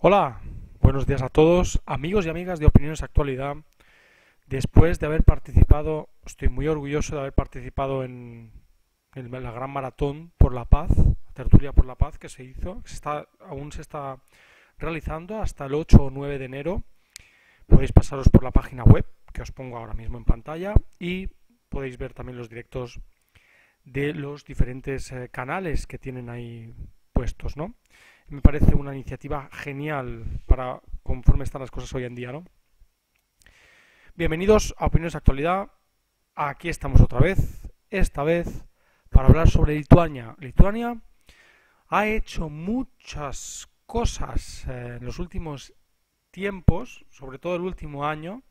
Hola, buenos días a todos, amigos y amigas de Opiniones Actualidad. Después de haber participado, estoy muy orgulloso de haber participado en la gran maratón por la paz, la tertulia por la paz que se hizo, aún se está realizando hasta el 8 o 9 de enero. Podéis pasaros por la página web que os pongo ahora mismo en pantalla y podéis ver también los directos de los diferentes canales que tienen ahí puestos, ¿no? Me parece una iniciativa genial para conforme están las cosas hoy en día, ¿no? Bienvenidos a Opiniones Actualidad. Aquí estamos otra vez, esta vez para hablar sobre Lituania. Lituania ha hecho muchas cosas en los últimos tiempos, sobre todo el último año,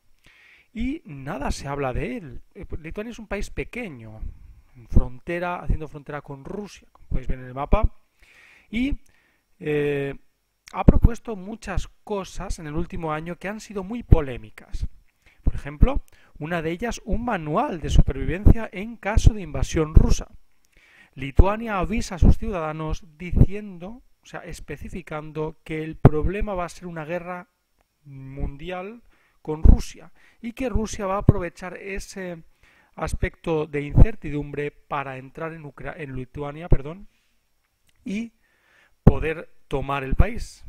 y nada se habla de él. Lituania es un país pequeño, haciendo frontera con Rusia, como podéis ver en el mapa, y eh, ha propuesto muchas cosas en el último año que han sido muy polémicas. Por ejemplo, una de ellas, un manual de supervivencia en caso de invasión rusa. Lituania avisa a sus ciudadanos diciendo, o sea, especificando que el problema va a ser una guerra mundial con Rusia y que Rusia va a aprovechar ese aspecto de incertidumbre para entrar en Lituania, y poder tomar el país.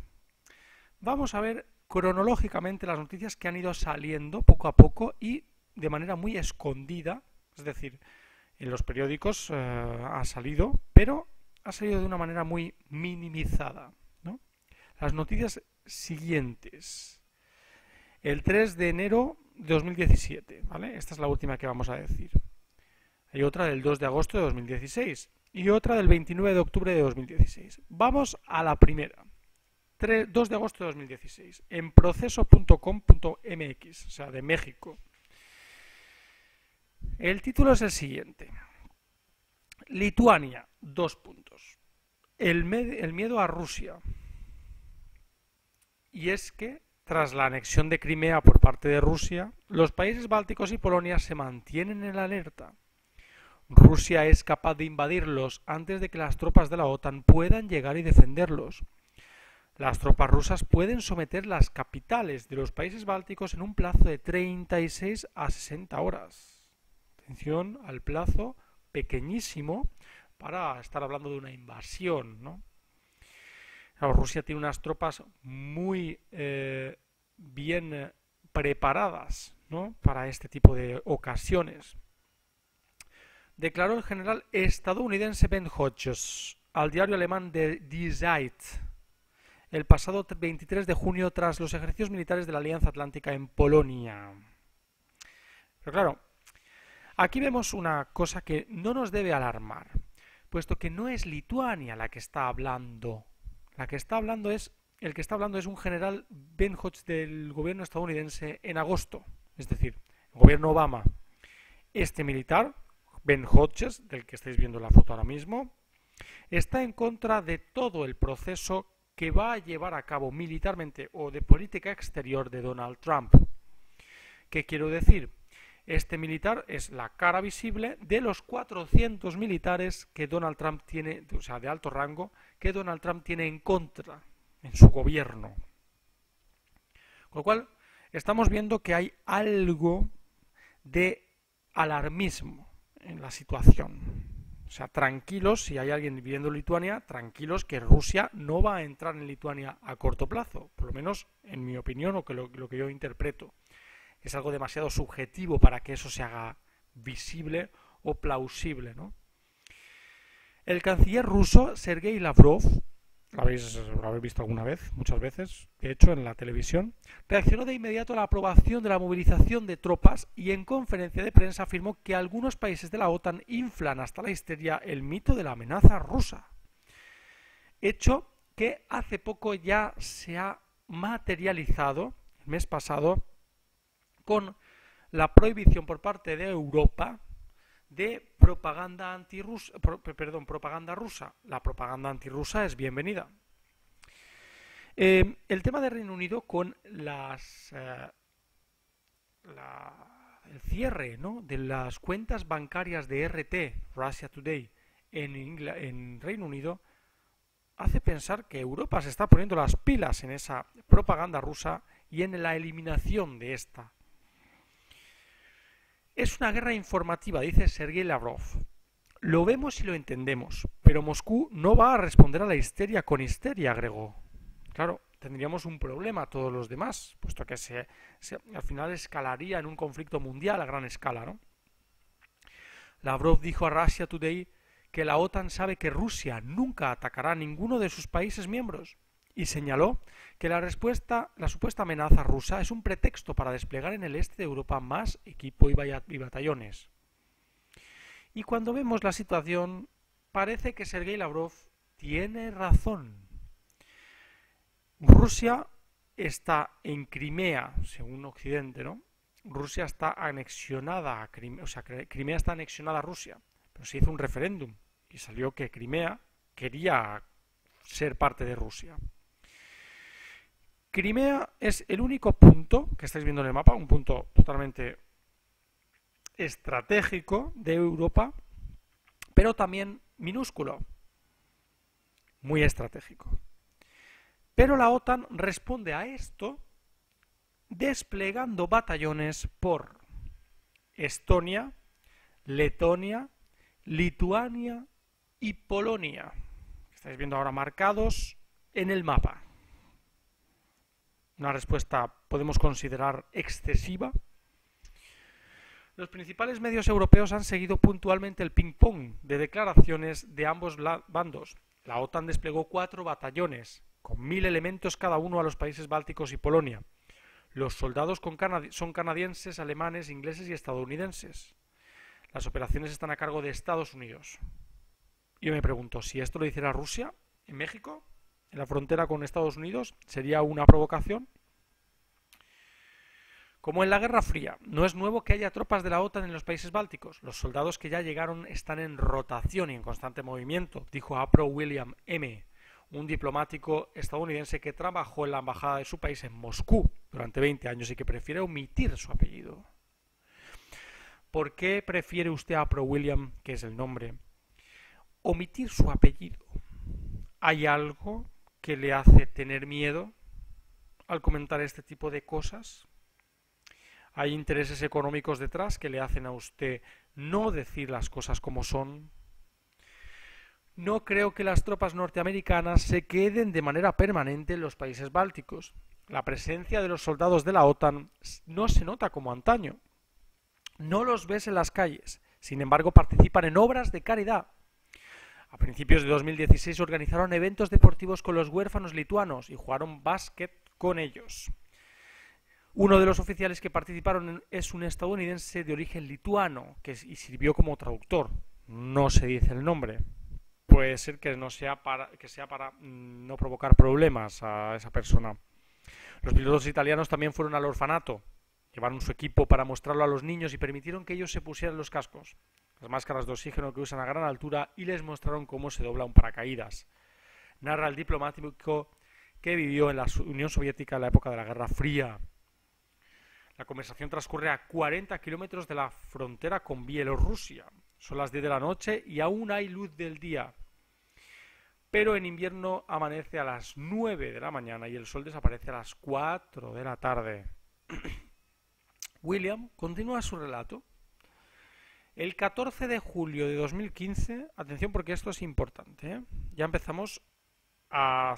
Vamos a ver cronológicamente las noticias que han ido saliendo poco a poco y de manera muy escondida, es decir, en los periódicos ha salido, pero ha salido de una manera muy minimizada, ¿no? Las noticias siguientes. El 3 de enero de 2017, ¿vale? Esta es la última que vamos a decir. Hay otra del 2 de agosto de 2016 y otra del 29 de octubre de 2016. Vamos a la primera. 2 de agosto de 2016, en proceso.com.mx, o sea, de México. El título es el siguiente. Lituania, dos puntos. El miedo a Rusia. Y es que, tras la anexión de Crimea por parte de Rusia, los países bálticos y Polonia se mantienen en la alerta. Rusia es capaz de invadirlos antes de que las tropas de la OTAN puedan llegar y defenderlos. Las tropas rusas pueden someter las capitales de los países bálticos en un plazo de 36 a 60 horas. Atención al plazo pequeñísimo para estar hablando de una invasión, ¿no? Claro, Rusia tiene unas tropas muy bien preparadas, ¿no?, para este tipo de ocasiones. Declaró el general estadounidense Ben Hodges al diario alemán Die Zeit el pasado 23 de junio tras los ejercicios militares de la Alianza Atlántica en Polonia. Pero claro, aquí vemos una cosa que no nos debe alarmar, puesto que no es Lituania la que está hablando. El que está hablando es un general Ben Hodges del gobierno estadounidense en agosto, es decir, el gobierno Obama. Este militar, Ben Hodges, del que estáis viendo la foto ahora mismo, está en contra de todo el proceso que va a llevar a cabo militarmente o de política exterior de Donald Trump. ¿Qué quiero decir? Este militar es la cara visible de los 400 militares que Donald Trump tiene, o sea, de alto rango, que Donald Trump tiene en contra en su gobierno. Con lo cual, estamos viendo que hay algo de alarmismo en la situación. O sea, tranquilos, si hay alguien viviendo en Lituania, tranquilos que Rusia no va a entrar en Lituania a corto plazo, por lo menos en mi opinión o que lo que yo interpreto. Es algo demasiado subjetivo para que eso se haga visible o plausible, ¿no? El canciller ruso Sergei Lavrov, lo habéis visto alguna vez, muchas veces, de hecho en la televisión, reaccionó de inmediato a la aprobación de la movilización de tropas y en conferencia de prensa afirmó que algunos países de la OTAN inflan hasta la histeria el mito de la amenaza rusa. Hecho que hace poco ya se ha materializado, el mes pasado, con la prohibición por parte de Europa de propaganda propaganda rusa. La propaganda antirrusa es bienvenida. El tema de Reino Unido con el cierre, ¿no?, de las cuentas bancarias de RT, Russia Today, en Reino Unido, hace pensar que Europa se está poniendo las pilas en esa propaganda rusa y en la eliminación de esta. Es una guerra informativa, dice Sergei Lavrov. Lo vemos y lo entendemos, pero Moscú no va a responder a la histeria con histeria, agregó. Claro, tendríamos un problema todos los demás, puesto que al final escalaría en un conflicto mundial a gran escala, ¿no? Lavrov dijo a Russia Today que la OTAN sabe que Rusia nunca atacará a ninguno de sus países miembros y señaló que la supuesta amenaza rusa es un pretexto para desplegar en el este de Europa más equipo y batallones. Y cuando vemos la situación, parece que Sergei Lavrov tiene razón. Rusia está en Crimea, según Occidente, ¿no? Rusia está anexionada a Crimea, o sea, Crimea está anexionada a Rusia, pero se hizo un referéndum y salió que Crimea quería ser parte de Rusia. Crimea es el único punto que estáis viendo en el mapa, un punto totalmente estratégico de Europa, pero también minúsculo, muy estratégico. Pero la OTAN responde a esto desplegando batallones por Estonia, Letonia, Lituania y Polonia. Estáis viendo ahora marcados en el mapa. Una respuesta podemos considerar excesiva. Los principales medios europeos han seguido puntualmente el ping-pong de declaraciones de ambos bandos. La OTAN desplegó 4 batallones, con 1000 elementos cada uno a los países bálticos y Polonia. Los soldados son canadienses, alemanes, ingleses y estadounidenses. Las operaciones están a cargo de Estados Unidos. Yo me pregunto, si esto lo hiciera Rusia, en México, en la frontera con Estados Unidos, ¿sería una provocación? Como en la Guerra Fría, no es nuevo que haya tropas de la OTAN en los países bálticos. Los soldados que ya llegaron están en rotación y en constante movimiento, dijo Apro William M., un diplomático estadounidense que trabajó en la embajada de su país en Moscú durante 20 años y que prefiere omitir su apellido. ¿Por qué prefiere usted a Apro William, que es el nombre, omitir su apellido? ¿Hay algo que le hace tener miedo al comentar este tipo de cosas? ¿Hay intereses económicos detrás que le hacen a usted no decir las cosas como son? No creo que las tropas norteamericanas se queden de manera permanente en los países bálticos. La presencia de los soldados de la OTAN no se nota como antaño. No los ves en las calles. Sin embargo, participan en obras de caridad. A principios de 2016 organizaron eventos deportivos con los huérfanos lituanos y jugaron básquet con ellos. Uno de los oficiales que participaron es un estadounidense de origen lituano y sirvió como traductor. No se dice el nombre. Puede ser que sea para no provocar problemas a esa persona. Los pilotos italianos también fueron al orfanato. Llevaron su equipo para mostrarlo a los niños y permitieron que ellos se pusieran los cascos, las máscaras de oxígeno que usan a gran altura y les mostraron cómo se dobla un paracaídas. Narra el diplomático que vivió en la Unión Soviética en la época de la Guerra Fría. La conversación transcurre a 40 kilómetros de la frontera con Bielorrusia. Son las 10 de la noche y aún hay luz del día. Pero en invierno amanece a las 9 de la mañana y el sol desaparece a las 4 de la tarde. William continúa su relato. El 14 de julio de 2015, atención porque esto es importante, ¿eh? Ya empezamos a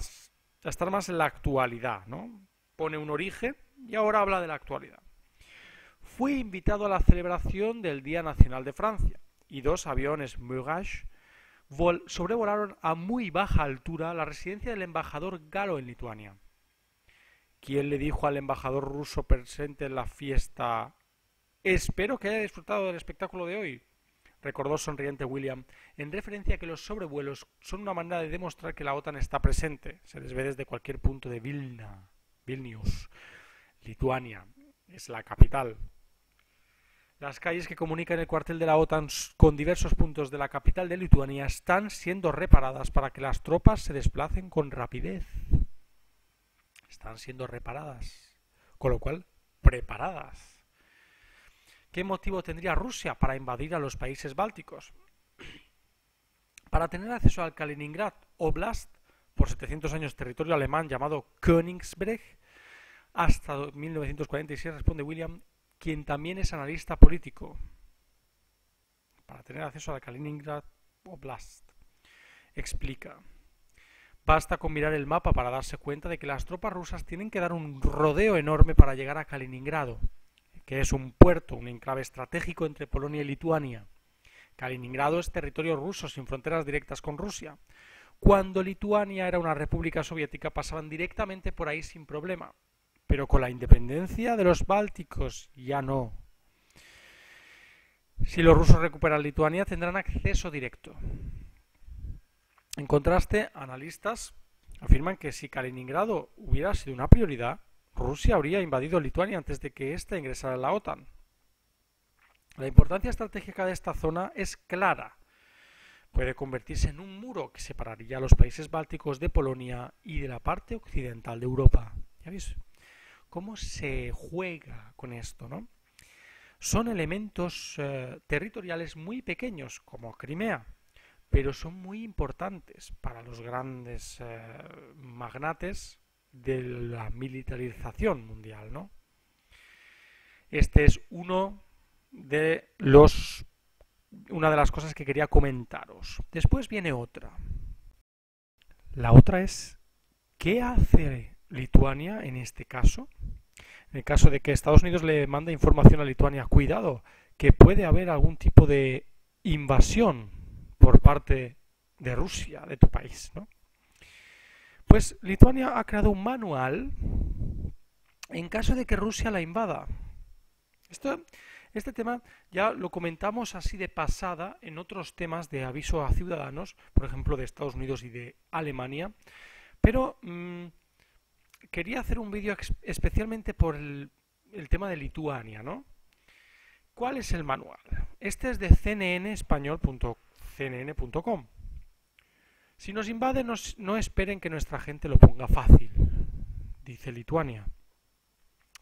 estar más en la actualidad, ¿no? Pone un origen y ahora habla de la actualidad. Fui invitado a la celebración del Día Nacional de Francia y 2 aviones Mirage sobrevolaron a muy baja altura la residencia del embajador galo en Lituania. ¿Quién le dijo al embajador ruso presente en la fiesta: espero que haya disfrutado del espectáculo de hoy? Recordó sonriente William, en referencia a que los sobrevuelos son una manera de demostrar que la OTAN está presente. Se les ve desde cualquier punto de Vilnius, Lituania, es la capital. Las calles que comunican el cuartel de la OTAN con diversos puntos de la capital de Lituania están siendo reparadas para que las tropas se desplacen con rapidez. Están siendo reparadas, con lo cual preparadas. ¿Qué motivo tendría Rusia para invadir a los países bálticos? Para tener acceso al Kaliningrad Oblast por 700 años territorio alemán llamado Königsberg, hasta 1946, responde William, quien también es analista político, para tener acceso a la Kaliningrad Oblast. Explica: basta con mirar el mapa para darse cuenta de que las tropas rusas tienen que dar un rodeo enorme para llegar a Kaliningrado, que es un puerto, un enclave estratégico entre Polonia y Lituania. Kaliningrado es territorio ruso sin fronteras directas con Rusia. Cuando Lituania era una república soviética pasaban directamente por ahí sin problema, pero con la independencia de los bálticos ya no. Si los rusos recuperan Lituania tendrán acceso directo. En contraste, analistas afirman que si Kaliningrado hubiera sido una prioridad, Rusia habría invadido Lituania antes de que ésta ingresara en la OTAN. La importancia estratégica de esta zona es clara. Puede convertirse en un muro que separaría a los países bálticos de Polonia y de la parte occidental de Europa. ¿Ya veis cómo se juega con esto, ¿no? Son elementos territoriales muy pequeños, como Crimea, pero son muy importantes para los grandes magnates de la militarización mundial, ¿no? Este es una de las cosas que quería comentaros. Después viene otra. La otra es, ¿qué hace Lituania en este caso? En el caso de que Estados Unidos le manda información a Lituania, cuidado, que puede haber algún tipo de invasión por parte de Rusia, de tu país, ¿no? Pues Lituania ha creado un manual en caso de que Rusia la invada. Este tema ya lo comentamos así de pasada en otros temas de aviso a ciudadanos, por ejemplo de Estados Unidos y de Alemania, pero quería hacer un vídeo especialmente por el tema de Lituania, ¿no? ¿Cuál es el manual? Este es de cnnespañol.cnn.com. Si nos invaden, no esperen que nuestra gente lo ponga fácil, dice Lituania.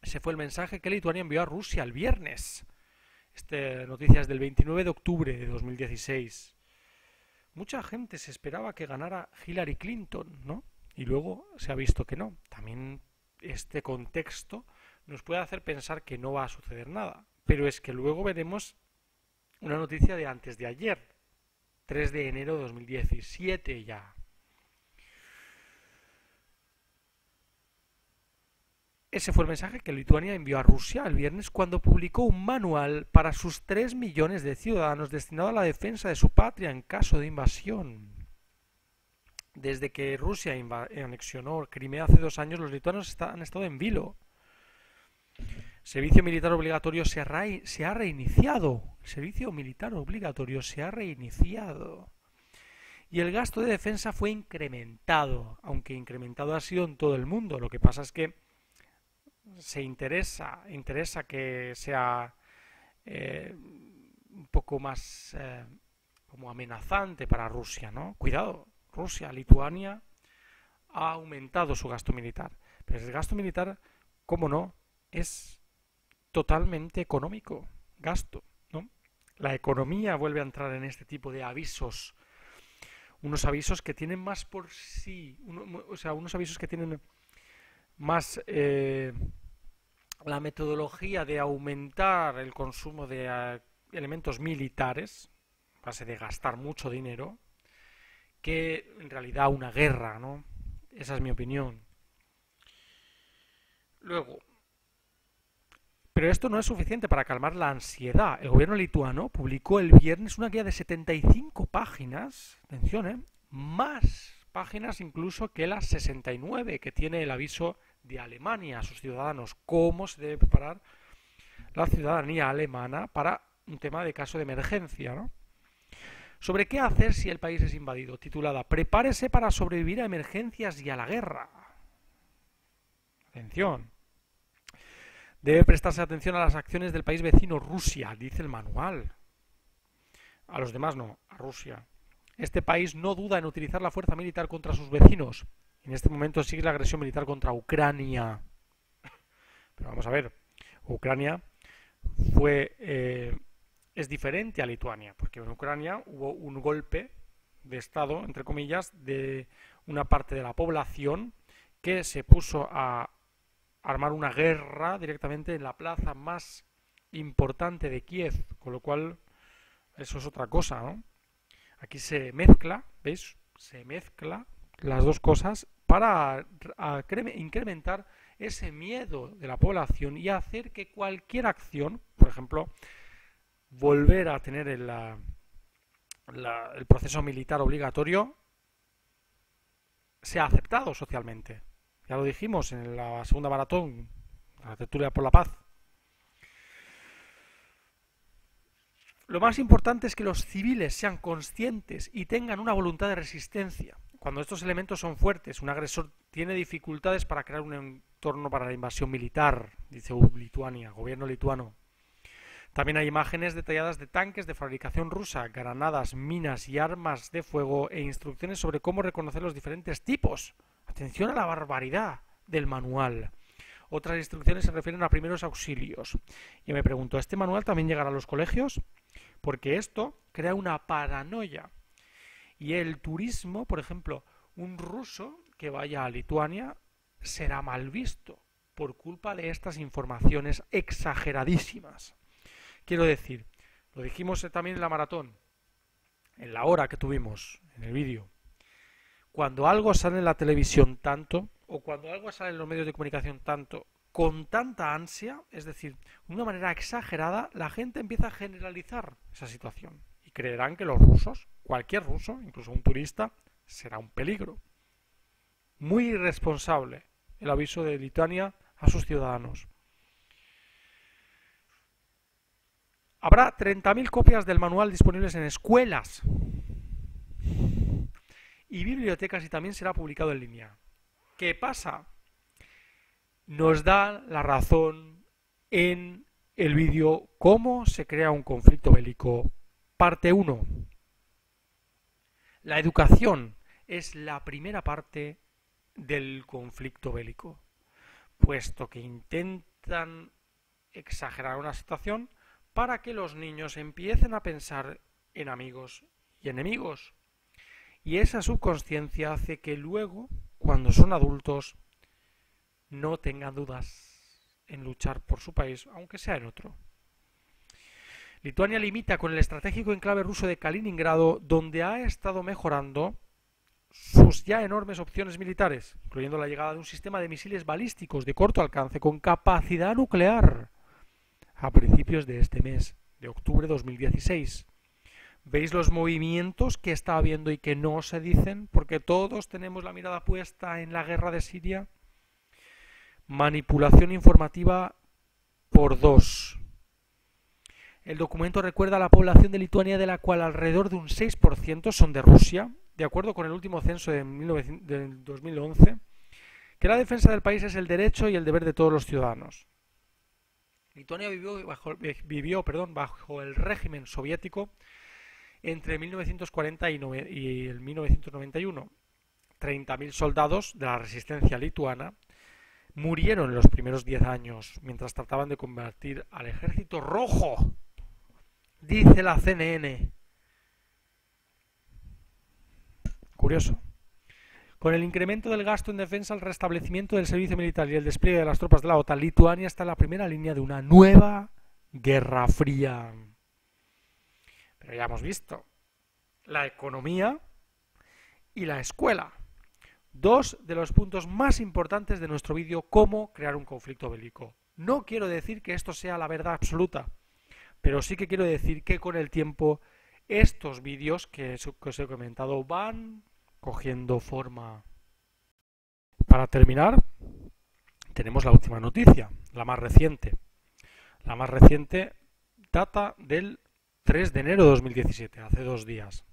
Ese fue el mensaje que Lituania envió a Rusia el viernes. Esta noticia es del 29 de octubre de 2016. Mucha gente se esperaba que ganara Hillary Clinton, ¿no? Y luego se ha visto que no. También este contexto nos puede hacer pensar que no va a suceder nada. Pero es que luego veremos una noticia de antes de ayer, 3 de enero de 2017 ya. Ese fue el mensaje que Lituania envió a Rusia el viernes cuando publicó un manual para sus 3 millones de ciudadanos destinado a la defensa de su patria en caso de invasión. Desde que Rusia anexionó Crimea hace 2 años, los lituanos han estado en vilo. El servicio militar obligatorio se ha reiniciado. El servicio militar obligatorio se ha reiniciado. Y el gasto de defensa fue incrementado, aunque incrementado ha sido en todo el mundo. Lo que pasa es que se interesa que sea un poco más como amenazante para Rusia, ¿no? Cuidado, Rusia, Lituania ha aumentado su gasto militar, pero el gasto militar, cómo no, es totalmente económico, gasto, ¿no? La economía vuelve a entrar en este tipo de avisos, unos avisos que tienen más por sí, unos avisos que tienen más la metodología de aumentar el consumo de elementos militares, a base de gastar mucho dinero, que en realidad una guerra, ¿no? Esa es mi opinión. Luego, pero esto no es suficiente para calmar la ansiedad. El gobierno lituano publicó el viernes una guía de 75 páginas, atención, más páginas incluso que las 69 que tiene el aviso de Alemania a sus ciudadanos, cómo se debe preparar la ciudadanía alemana para un tema de caso de emergencia, ¿no? Sobre qué hacer si el país es invadido, titulada "Prepárese para sobrevivir a emergencias y a la guerra". Atención. Debe prestarse atención a las acciones del país vecino Rusia, dice el manual. A los demás no, a Rusia. Este país no duda en utilizar la fuerza militar contra sus vecinos. En este momento sigue la agresión militar contra Ucrania. Pero vamos a ver, Ucrania es diferente a Lituania, porque en Ucrania hubo un golpe de Estado, entre comillas, de una parte de la población que se puso a armar una guerra directamente en la plaza más importante de Kiev, con lo cual eso es otra cosa, ¿no? Aquí se mezcla, ¿veis? Se mezcla las dos cosas para incrementar ese miedo de la población y hacer que cualquier acción, por ejemplo, volver a tener el proceso militar obligatorio, sea aceptado socialmente. Ya lo dijimos en la segunda maratón, la tertulia por la paz. Lo más importante es que los civiles sean conscientes y tengan una voluntad de resistencia. Cuando estos elementos son fuertes, un agresor tiene dificultades para crear un entorno para la invasión militar, dice Lituania, gobierno lituano. También hay imágenes detalladas de tanques de fabricación rusa, granadas, minas y armas de fuego e instrucciones sobre cómo reconocer los diferentes tipos. Atención a la barbaridad del manual. Otras instrucciones se refieren a primeros auxilios. Y me pregunto, ¿este manual también llegará a los colegios? Porque esto crea una paranoia. Y el turismo, por ejemplo, un ruso que vaya a Lituania será mal visto por culpa de estas informaciones exageradísimas. Quiero decir, lo dijimos también en la maratón, en la hora que tuvimos en el vídeo. Cuando algo sale en la televisión tanto, o cuando algo sale en los medios de comunicación tanto, con tanta ansia, es decir, de una manera exagerada, la gente empieza a generalizar esa situación. Y creerán que los rusos, cualquier ruso, incluso un turista, será un peligro. Muy irresponsable el aviso de Lituania a sus ciudadanos. Habrá 30.000 copias del manual disponibles en escuelas y bibliotecas y también será publicado en línea. ¿Qué pasa? Nos da la razón en el vídeo cómo se crea un conflicto bélico, parte 1. La educación es la primera parte del conflicto bélico, puesto que intentan exagerar una situación para que los niños empiecen a pensar en amigos y enemigos. Y esa subconsciencia hace que luego, cuando son adultos, no tengan dudas en luchar por su país, aunque sea en otro. Lituania limita con el estratégico enclave ruso de Kaliningrado, donde ha estado mejorando sus ya enormes opciones militares, incluyendo la llegada de un sistema de misiles balísticos de corto alcance con capacidad nuclear a principios de este mes, de octubre de 2016. ¿Veis los movimientos que está habiendo y que no se dicen? Porque todos tenemos la mirada puesta en la guerra de Siria. Manipulación informativa por 2. El documento recuerda a la población de Lituania, de la cual alrededor de un 6% son de Rusia, de acuerdo con el último censo de 2011, que la defensa del país es el derecho y el deber de todos los ciudadanos. Lituania vivió bajo el régimen soviético entre 1940 y el 1991. 30.000 soldados de la resistencia lituana murieron en los primeros 10 años mientras trataban de combatir al ejército rojo, dice la CNN. Curioso. Con el incremento del gasto en defensa, el restablecimiento del servicio militar y el despliegue de las tropas de la OTAN, Lituania está en la primera línea de una nueva guerra fría. Pero ya hemos visto la economía y la escuela. 2 de los puntos más importantes de nuestro vídeo, cómo crear un conflicto bélico. No quiero decir que esto sea la verdad absoluta, pero sí que quiero decir que con el tiempo estos vídeos que os he comentado van cogiendo forma. Para terminar, tenemos la última noticia, la más reciente. La más reciente data del 3 de enero de 2017, hace 2 días.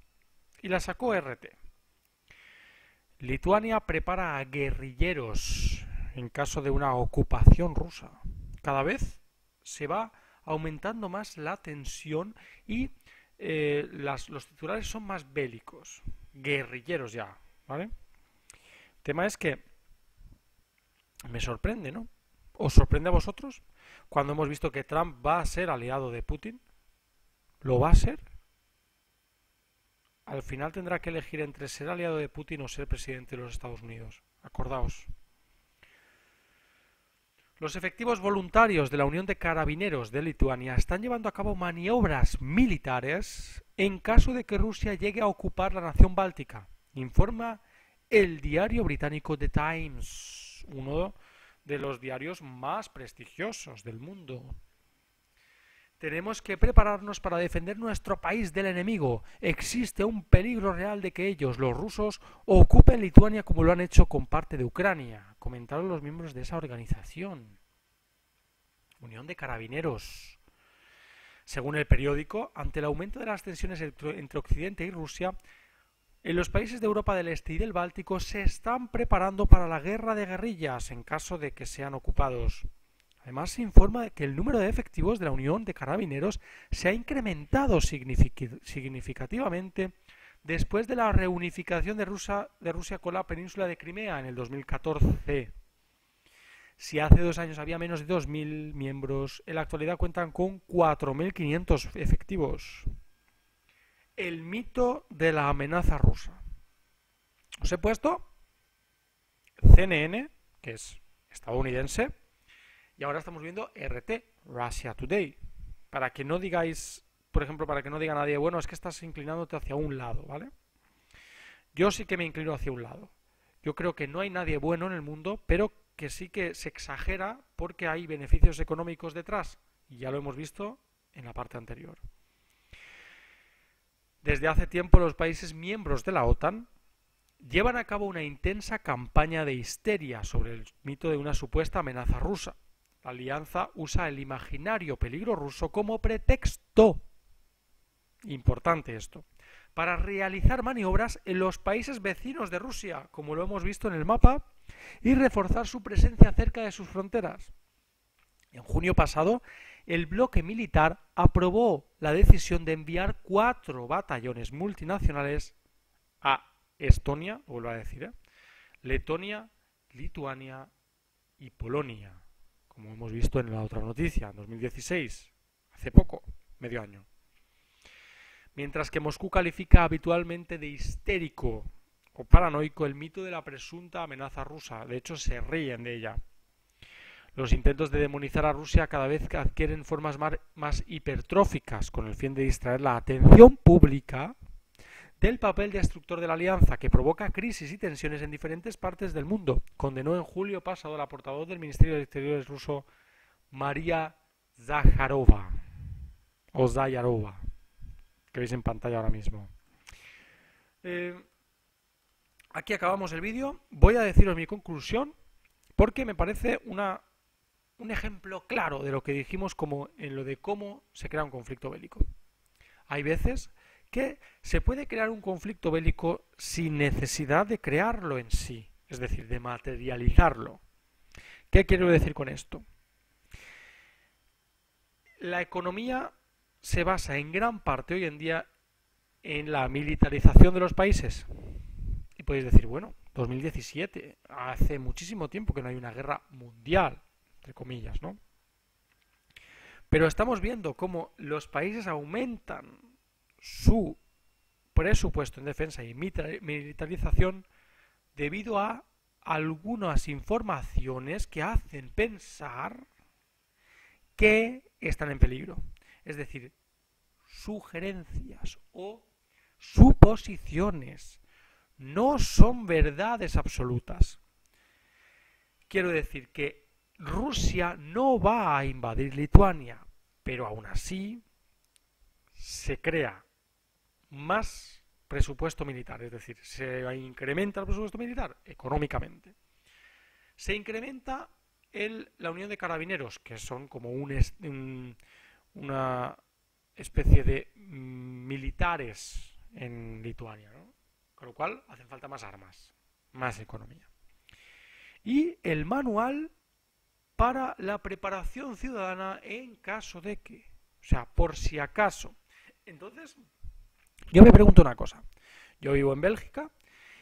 Y la sacó RT. Lituania prepara a guerrilleros en caso de una ocupación rusa. Cada vez se va aumentando más la tensión y los titulares son más bélicos. Guerrilleros ya, ¿vale? El tema es que me sorprende, ¿no? ¿Os sorprende a vosotros? Cuando hemos visto que Trump va a ser aliado de Putin. ¿Lo va a ser? al final tendrá que elegir entre ser aliado de Putin o ser presidente de los Estados Unidos. Acordaos. Los efectivos voluntarios de la Unión de Carabineros de Lituania están llevando a cabo maniobras militares en caso de que Rusia llegue a ocupar la nación báltica, informa el diario británico The Times, uno de los diarios más prestigiosos del mundo. Tenemos que prepararnos para defender nuestro país del enemigo. Existe un peligro real de que ellos, los rusos, ocupen Lituania como lo han hecho con parte de Ucrania, comentaron los miembros de esa organización. Unión de Carabineros. Según el periódico, ante el aumento de las tensiones entre Occidente y Rusia, en los países de Europa del Este y del Báltico se están preparando para la guerra de guerrillas en caso de que sean ocupados. Además, se informa de que el número de efectivos de la Unión de Carabineros se ha incrementado significativamente después de la reunificación de Rusia con la península de Crimea en el 2014. Si hace 2 años había menos de 2.000 miembros, en la actualidad cuentan con 4.500 efectivos. El mito de la amenaza rusa. Os he puesto CNN, que es estadounidense, y ahora estamos viendo RT, Russia Today, para que no digáis, por ejemplo, para que no diga nadie, bueno, es que estás inclinándote hacia un lado, ¿vale? Yo sí que me inclino hacia un lado. Yo creo que no hay nadie bueno en el mundo, pero que sí que se exagera porque hay beneficios económicos detrás, y ya lo hemos visto en la parte anterior. Desde hace tiempo los países miembros de la OTAN llevan a cabo una intensa campaña de histeria sobre el mito de una supuesta amenaza rusa. La alianza usa el imaginario peligro ruso como pretexto, importante esto, para realizar maniobras en los países vecinos de Rusia, como lo hemos visto en el mapa, y reforzar su presencia cerca de sus fronteras. En junio pasado, el bloque militar aprobó la decisión de enviar 4 batallones multinacionales a Estonia, lo vuelvo a decir, Letonia, Lituania y Polonia, como hemos visto en la otra noticia, en 2016, hace poco, medio año. Mientras que Moscú califica habitualmente de histérico o paranoico el mito de la presunta amenaza rusa, de hecho se ríen de ella. Los intentos de demonizar a Rusia cada vez adquieren formas más hipertróficas con el fin de distraer la atención pública del papel destructor de la alianza que provoca crisis y tensiones en diferentes partes del mundo, condenó en julio pasado la portavoz del Ministerio de Exteriores ruso María Zakharova, o Zayarova, que veis en pantalla ahora mismo. Aquí acabamos el vídeo. Voy a deciros mi conclusión porque me parece un ejemplo claro de lo que dijimos como en lo de cómo se crea un conflicto bélico. Hay veces que se puede crear un conflicto bélico sin necesidad de crearlo en sí, es decir, de materializarlo. ¿Qué quiero decir con esto? La economía se basa en gran parte hoy en día en la militarización de los países. Y podéis decir, bueno, 2017, hace muchísimo tiempo que no hay una guerra mundial, entre comillas, ¿no? Pero estamos viendo cómo los países aumentan su presupuesto en defensa y militarización debido a algunas informaciones que hacen pensar que están en peligro. Es decir, sugerencias o suposiciones, no son verdades absolutas. Quiero decir que Rusia no va a invadir Lituania, pero aún así se crea más presupuesto militar, es decir, se incrementa el presupuesto militar económicamente. Se incrementa la Unión de Carabineros, que son como una especie de militares en Lituania, ¿no? Con lo cual hacen falta más armas, más economía. Y el manual para la preparación ciudadana en caso de que, o sea, por si acaso. Entonces, yo me pregunto una cosa. Yo vivo en Bélgica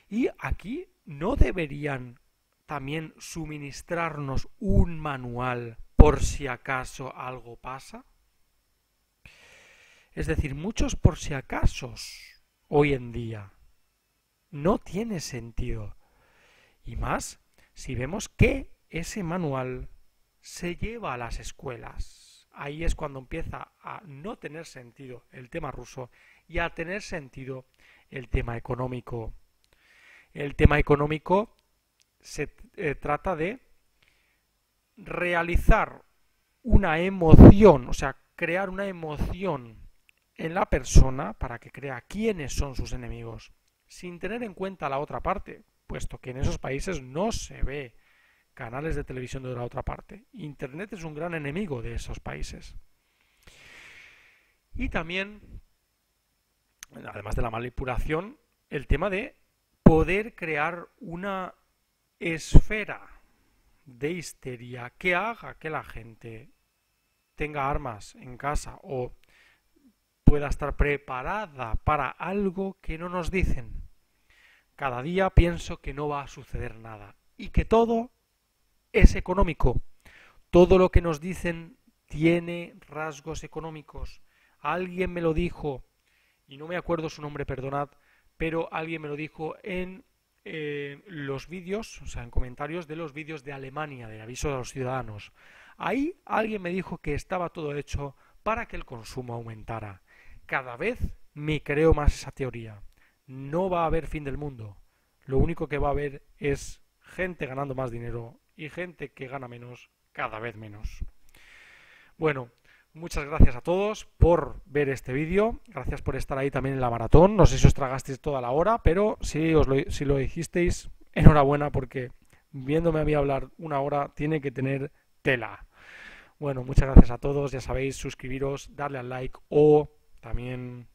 y aquí no deberían también suministrarnos un manual por si acaso algo pasa. Es decir, muchos por si acasos hoy en día. No tiene sentido. Y más si vemos que ese manual se lleva a las escuelas. Ahí es cuando empieza a no tener sentido el tema ruso y a tener sentido el tema económico. El tema económico se trata de realizar una emoción, o sea, crear una emoción en la persona para que crea quiénes son sus enemigos, sin tener en cuenta la otra parte, puesto que en esos países no se ve canales de televisión de la otra parte. Internet es un gran enemigo de esos países. Y también, además de la manipulación, el tema de poder crear una esfera de histeria que haga que la gente tenga armas en casa o pueda estar preparada para algo que no nos dicen. Cada día pienso que no va a suceder nada y que todo es económico. Todo lo que nos dicen tiene rasgos económicos. Alguien me lo dijo, y no me acuerdo su nombre, perdonad, pero alguien me lo dijo en los vídeos, o sea, en comentarios de los vídeos de Alemania, de aviso a los ciudadanos. Ahí alguien me dijo que estaba todo hecho para que el consumo aumentara. Cada vez me creo más esa teoría. No va a haber fin del mundo. Lo único que va a haber es gente ganando más dinero y gente que gana menos, cada vez menos. Bueno, muchas gracias a todos por ver este vídeo. Gracias por estar ahí también en la maratón. No sé si os tragasteis toda la hora, pero si lo hicisteis, enhorabuena, porque viéndome a mí hablar una hora tiene que tener tela. Bueno, muchas gracias a todos. Ya sabéis, suscribiros, darle al like o también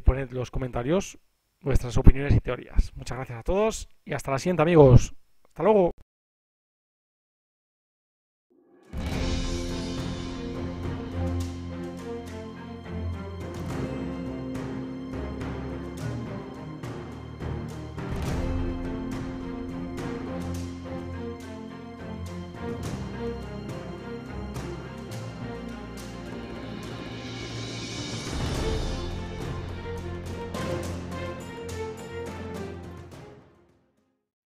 poned los comentarios vuestras opiniones y teorías. Muchas gracias a todos y hasta la siguiente, amigos. Hasta luego.